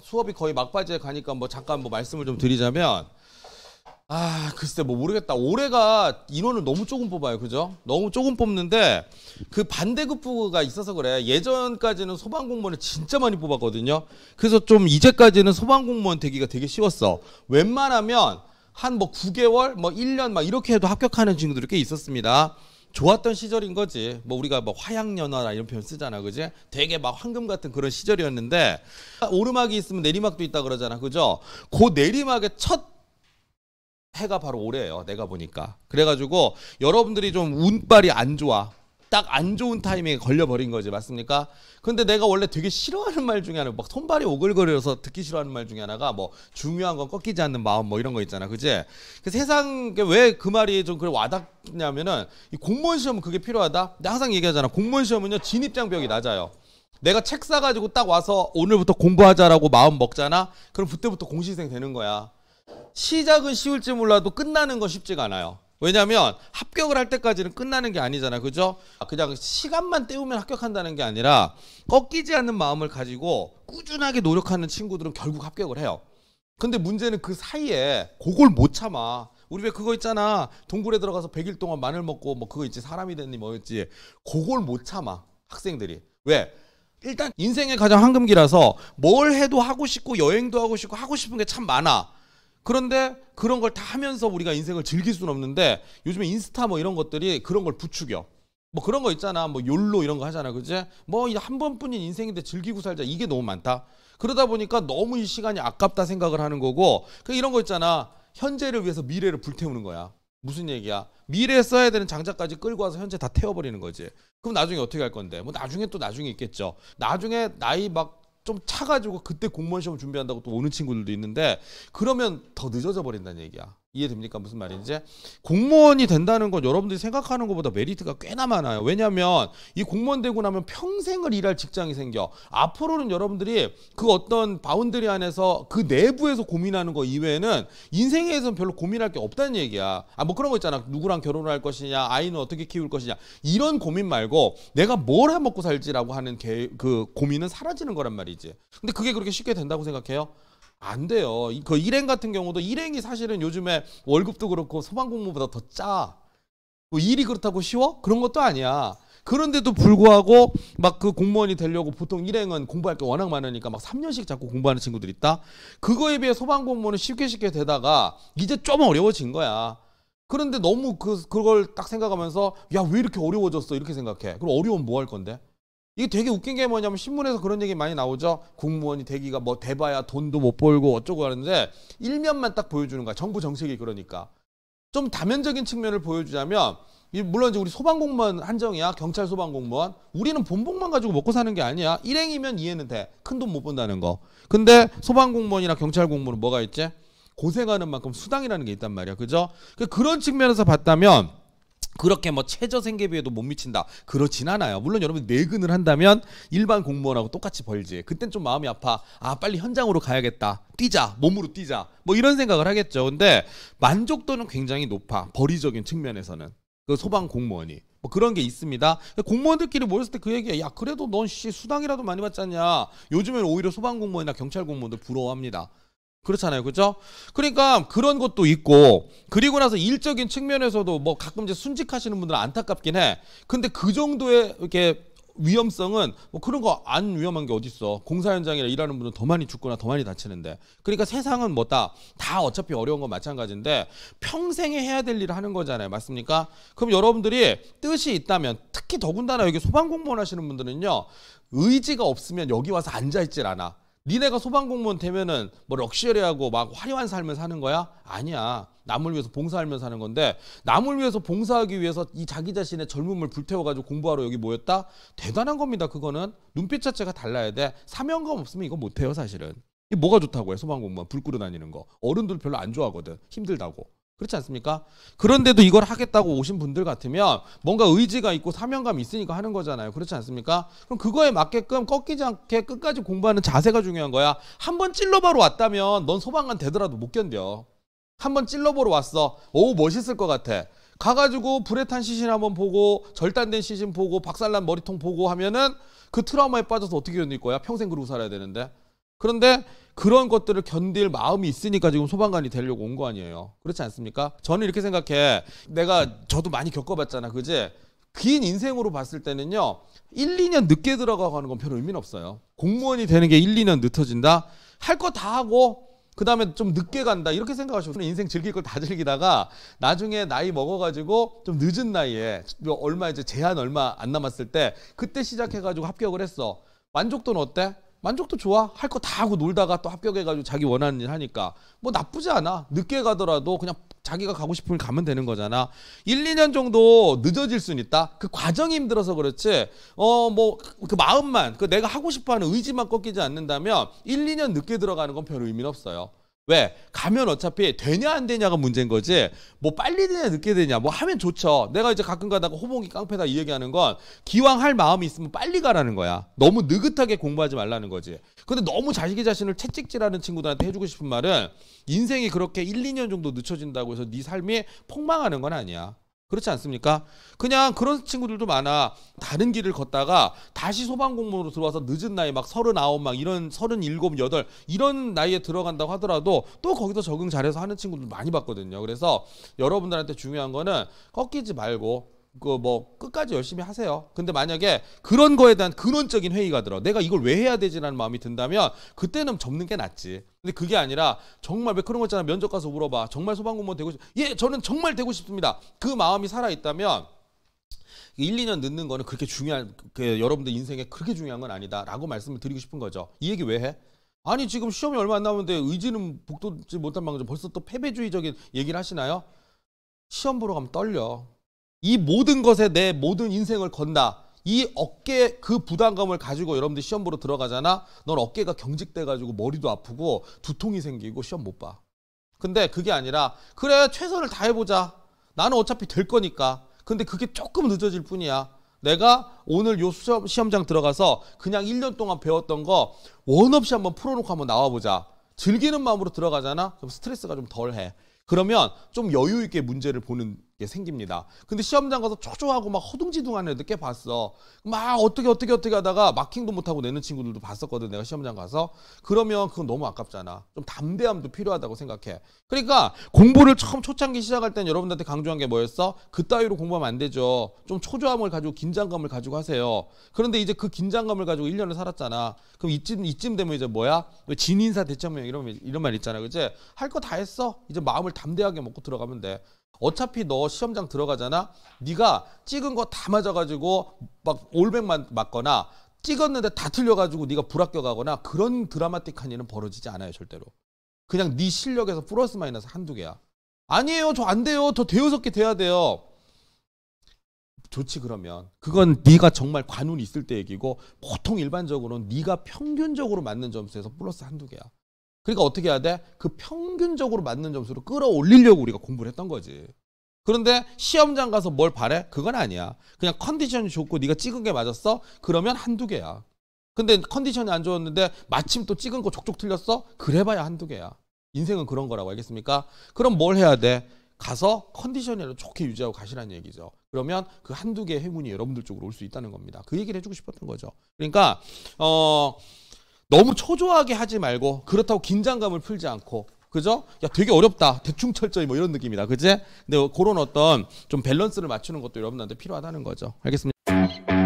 수업이 거의 막바지에 가니까 뭐 잠깐 뭐 말씀을 좀 드리자면 글쎄 뭐 모르겠다. 올해가 인원을 너무 조금 뽑아요. 그죠? 너무 조금 뽑는데 그 반대급부가 있어서 그래. 예전까지는 소방공무원을 진짜 많이 뽑았거든요. 그래서 좀 이제까지는 소방공무원 되기가 되게 쉬웠어. 웬만하면 한 뭐 9개월, 뭐 1년 막 이렇게 해도 합격하는 친구들이 꽤 있었습니다. 좋았던 시절인 거지. 뭐 우리가 뭐 화양연화라 이런 표현 쓰잖아. 그지? 되게 막 황금 같은 그런 시절이었는데 오르막이 있으면 내리막도 있다 그러잖아. 그죠? 그 내리막의 첫 해가 바로 올해예요. 내가 보니까. 그래가지고 여러분들이 좀 운빨이 안 좋아. 딱 안 좋은 타이밍에 걸려버린 거지. 맞습니까? 근데 내가 원래 되게 싫어하는 말 중에 하나, 막 손발이 오글거려서 듣기 싫어하는 말 중에 하나가 뭐 중요한 건 꺾이지 않는 마음 뭐 이런 거 있잖아. 그지? 그 세상에 왜 그 말이 좀 그래 와닿냐면은 이 공무원 시험은 그게 필요하다? 내가 항상 얘기하잖아. 공무원 시험은요 진입장벽이 낮아요. 내가 책 사가지고 딱 와서 오늘부터 공부하자라고 마음 먹잖아? 그럼 그때부터 공시생 되는 거야. 시작은 쉬울지 몰라도 끝나는 건 쉽지가 않아요. 왜냐하면 합격을 할 때까지는 끝나는 게 아니잖아. 그죠? 그냥 시간만 때우면 합격한다는 게 아니라 꺾이지 않는 마음을 가지고 꾸준하게 노력하는 친구들은 결국 합격을 해요. 근데 문제는 그 사이에 그걸 못 참아. 우리 왜 그거 있잖아. 동굴에 들어가서 100일 동안 마늘 먹고 뭐 그거 있지. 사람이 됐니 뭐였지. 그걸 못 참아. 학생들이. 왜? 일단 인생의 가장 황금기라서 뭘 해도 하고 싶고 여행도 하고 싶고 하고 싶은 게 참 많아. 그런데 그런 걸 다 하면서 우리가 인생을 즐길 수는 없는데 요즘에 인스타 뭐 이런 것들이 그런 걸 부추겨. 뭐 그런 거 있잖아. 뭐 욜로 이런 거 하잖아. 그지? 뭐 한 번뿐인 인생인데 즐기고 살자. 이게 너무 많다. 그러다 보니까 너무 이 시간이 아깝다 생각을 하는 거고 이런 거 있잖아. 현재를 위해서 미래를 불태우는 거야. 무슨 얘기야? 미래에 써야 되는 장작까지 끌고 와서 현재 다 태워버리는 거지. 그럼 나중에 어떻게 할 건데? 뭐 나중에 또 나중에 있겠죠. 나중에 나이 막 좀 차가지고 그때 공무원 시험 준비한다고 또 오는 친구들도 있는데 그러면 더 늦어져 버린다는 얘기야. 이해됩니까? 무슨 말인지? 공무원이 된다는 건 여러분들이 생각하는 것보다 메리트가 꽤나 많아요. 왜냐하면 이 공무원 되고 나면 평생을 일할 직장이 생겨. 앞으로는 여러분들이 그 어떤 바운더리 안에서 그 내부에서 고민하는 거 이외에는 인생에서는 별로 고민할 게 없다는 얘기야. 뭐 그런 거 있잖아. 누구랑 결혼을 할 것이냐, 아이는 어떻게 키울 것이냐 이런 고민 말고 내가 뭘 해먹고 살지라고 하는 그 고민은 사라지는 거란 말이지. 근데 그게 그렇게 쉽게 된다고 생각해요? 안 돼요. 그 일행 같은 경우도 일행이 사실은 요즘에 월급도 그렇고 소방공무원보다 더 짜. 뭐 일이 그렇다고 쉬워? 그런 것도 아니야. 그런데도 불구하고 막 그 공무원이 되려고 보통 일행은 공부할 게 워낙 많으니까 막 3년씩 자꾸 공부하는 친구들 있다. 그거에 비해 소방공무원은 쉽게 되다가 이제 좀 어려워진 거야. 그런데 너무 그걸 딱 생각하면서 야, 왜 이렇게 어려워졌어? 이렇게 생각해. 그럼 어려우면 뭐 할 건데? 이게 되게 웃긴 게 뭐냐면 신문에서 그런 얘기 많이 나오죠. 공무원이 되기가 뭐 돼봐야 돈도 못 벌고 어쩌고 하는데 일면만 딱 보여주는 거야. 정부 정책이 그러니까. 좀 다면적인 측면을 보여주자면 물론 이제 우리 소방공무원 한정이야. 경찰 소방공무원. 우리는 본복만 가지고 먹고 사는 게 아니야. 일행이면 이해는 돼. 큰 돈 못 번다는 거. 근데 소방공무원이나 경찰공무원은 뭐가 있지? 고생하는 만큼 수당이라는 게 있단 말이야. 그죠? 그런 측면에서 봤다면 그렇게 뭐 최저 생계비에도 못 미친다. 그렇진 않아요. 물론 여러분 내근을 한다면 일반 공무원하고 똑같이 벌지. 그땐 좀 마음이 아파. 빨리 현장으로 가야겠다. 뛰자. 몸으로 뛰자. 뭐 이런 생각을 하겠죠. 근데 만족도는 굉장히 높아. 벌이적인 측면에서는. 그 소방 공무원이. 뭐 그런 게 있습니다. 공무원들끼리 모였을 때 그 얘기야. 야, 그래도 넌 수당이라도 많이 받잖냐. 요즘에는 오히려 소방 공무원이나 경찰 공무원들 부러워합니다. 그렇잖아요. 그죠? 그러니까 그런 것도 있고 그리고 나서 일적인 측면에서도 뭐 가끔 이제 순직하시는 분들은 안타깝긴 해. 근데 그 정도의 이렇게 위험성은 뭐 그런 거 안 위험한 게 어딨어. 공사 현장이라 일하는 분은 더 많이 죽거나 더 많이 다치는데. 그러니까 세상은 뭐다. 다 어차피 어려운 건 마찬가지인데 평생에 해야 될 일을 하는 거잖아요. 맞습니까? 그럼 여러분들이 뜻이 있다면 특히 더군다나 여기 소방공무원 하시는 분들은요. 의지가 없으면 여기 와서 앉아있질 않아. 니네가 소방공무원 되면은 뭐 럭셔리하고 막 화려한 삶을 사는 거야? 아니야. 남을 위해서 봉사하면서 사는 건데 남을 위해서 봉사하기 위해서 이 자기 자신의 젊음을 불태워가지고 공부하러 여기 모였다? 대단한 겁니다. 그거는 눈빛 자체가 달라야 돼. 사명감 없으면 이거 못해요. 사실은. 이게 뭐가 좋다고 해? 소방공무원 불 끄러 다니는 거. 어른들 별로 안 좋아하거든. 힘들다고. 그렇지 않습니까? 그런데도 이걸 하겠다고 오신 분들 같으면 뭔가 의지가 있고 사명감이 있으니까 하는 거잖아요. 그렇지 않습니까? 그럼 그거에 맞게끔 꺾이지 않게 끝까지 공부하는 자세가 중요한 거야. 한번 찔러보러 왔다면 넌 소방관 되더라도 못 견뎌. 한번 찔러보러 왔어. 오, 멋있을 것 같아. 가가지고 불에 탄 시신 한번 보고 절단된 시신 보고 박살난 머리통 보고 하면은 그 트라우마에 빠져서 어떻게 견딜 거야? 평생 그러고 살아야 되는데. 그런데 그런 것들을 견딜 마음이 있으니까 지금 소방관이 되려고 온 거 아니에요. 그렇지 않습니까? 저는 이렇게 생각해. 저도 많이 겪어봤잖아. 그지? 긴 인생으로 봤을 때는요. 1, 2년 늦게 들어가고 건 별 의미는 없어요. 공무원이 되는 게 1, 2년 늦어진다? 할 거 다 하고 그 다음에 좀 늦게 간다 이렇게 생각하시고 인생 즐길 걸 다 즐기다가 나중에 나이 먹어가지고 좀 늦은 나이에 얼마 이제 제한 얼마 안 남았을 때 그때 시작해가지고 합격을 했어. 만족도는 어때? 만족도 좋아. 할 거 다 하고 놀다가 또 합격해가지고 자기 원하는 일 하니까 뭐 나쁘지 않아. 늦게 가더라도 그냥 자기가 가고 싶으면 가면 되는 거잖아. 1, 2년 정도 늦어질 수는 있다. 그 과정이 힘들어서 그렇지. 뭐 그 마음만 그 내가 하고 싶어하는 의지만 꺾이지 않는다면 1, 2년 늦게 들어가는 건 별 의미는 없어요. 왜? 가면 어차피 되냐 안 되냐가 문제인 거지. 뭐 빨리 되냐 늦게 되냐 뭐 하면 좋죠. 내가 이제 가끔 가다가 호봉이 깡패다 이 얘기하는 건 기왕 할 마음이 있으면 빨리 가라는 거야. 너무 느긋하게 공부하지 말라는 거지. 근데 너무 자기 자신을 채찍질하는 친구들한테 해주고 싶은 말은 인생이 그렇게 1, 2년 정도 늦춰진다고 해서 네 삶이 폭망하는 건 아니야. 그렇지 않습니까? 그냥 그런 친구들도 많아. 다른 길을 걷다가 다시 소방공무원으로 들어와서 늦은 나이 막 39 막 이런 37, 8 이런 나이에 들어간다고 하더라도 또 거기서 적응 잘해서 하는 친구들 많이 봤거든요. 그래서 여러분들한테 중요한 거는 꺾이지 말고 그 뭐 끝까지 열심히 하세요. 근데 만약에 그런 거에 대한 근원적인 회의가 들어. 내가 이걸 왜 해야 되지라는 마음이 든다면 그때는 접는 게 낫지. 근데 그게 아니라 정말 왜 그런 거 있잖아. 면접 가서 물어봐. 정말 소방공무원 되고 예, 저는 정말 되고 싶습니다. 그 마음이 살아 있다면 1, 2년 늦는 거는 그렇게 중요한 여러분들 인생에 그렇게 중요한 건 아니다라고 말씀을 드리고 싶은 거죠. 이 얘기 왜 해? 아니 지금 시험이 얼마 안 남았는데 의지는 북돋지 못한 망정 벌써 또 패배주의적인 얘기를 하시나요? 시험 보러 가면 떨려. 이 모든 것에 내 모든 인생을 건다. 이 어깨 그 부담감을 가지고 여러분들 시험 보러 들어가잖아. 넌 어깨가 경직돼가지고 머리도 아프고 두통이 생기고 시험 못 봐. 근데 그게 아니라 그래 최선을 다해보자. 나는 어차피 될 거니까. 근데 그게 조금 늦어질 뿐이야. 내가 오늘 요 시험장 들어가서 그냥 1년 동안 배웠던 거 원 없이 한번 풀어놓고 한번 나와보자. 즐기는 마음으로 들어가잖아. 그럼 스트레스가 좀 덜해. 그러면 좀 여유 있게 문제를 보는 게 생깁니다. 근데 시험장 가서 초조하고 막 허둥지둥하는 애들 꽤 봤어. 막 어떻게 하다가 마킹도 못하고 내는 친구들도 봤었거든. 내가 시험장 가서. 그러면 그건 너무 아깝잖아. 좀 담대함도 필요하다고 생각해. 그러니까 공부를 처음 초창기 시작할 땐 여러분들한테 강조한 게 뭐였어? 그따위로 공부하면 안 되죠. 좀 초조함을 가지고 긴장감을 가지고 하세요. 그런데 이제 그 긴장감을 가지고 1년을 살았잖아. 그럼 이쯤 되면 이제 뭐야? 진인사 대청명 이런 말 있잖아. 그치? 할 거 다 했어. 이제 마음을 담대하게 먹고 들어가면 돼. 어차피 너 시험장 들어가잖아. 네가 찍은 거 다 맞아가지고 막 올백만 맞거나 찍었는데 다 틀려가지고 네가 불합격하거나 그런 드라마틱한 일은 벌어지지 않아요. 절대로. 그냥 네 실력에서 플러스 마이너스 한두 개야. 아니에요. 저 안 돼요. 저 대여섯 개 돼야 돼요. 좋지 그러면. 그건 네가 정말 관운이 있을 때 얘기고 보통 일반적으로는 네가 평균적으로 맞는 점수에서 플러스 한두 개야. 그러니까 어떻게 해야 돼? 그 평균적으로 맞는 점수로 끌어올리려고 우리가 공부를 했던 거지. 그런데 시험장 가서 뭘 바래? 그건 아니야. 그냥 컨디션이 좋고 네가 찍은 게 맞았어? 그러면 한두 개야. 근데 컨디션이 안 좋았는데 마침 또 찍은 거 족족 틀렸어? 그래봐야 한두 개야. 인생은 그런 거라고 알겠습니까? 그럼 뭘 해야 돼? 가서 컨디션을 좋게 유지하고 가시라는 얘기죠. 그러면 그 한두 개의 행운이 여러분들 쪽으로 올 수 있다는 겁니다. 그 얘기를 해주고 싶었던 거죠. 그러니까 너무 초조하게 하지 말고 그렇다고 긴장감을 풀지 않고 그죠? 야 되게 어렵다. 대충 철저히 뭐 이런 느낌이다. 그지? 근데 그런 어떤 좀 밸런스를 맞추는 것도 여러분들한테 필요하다는 거죠. 알겠습니다.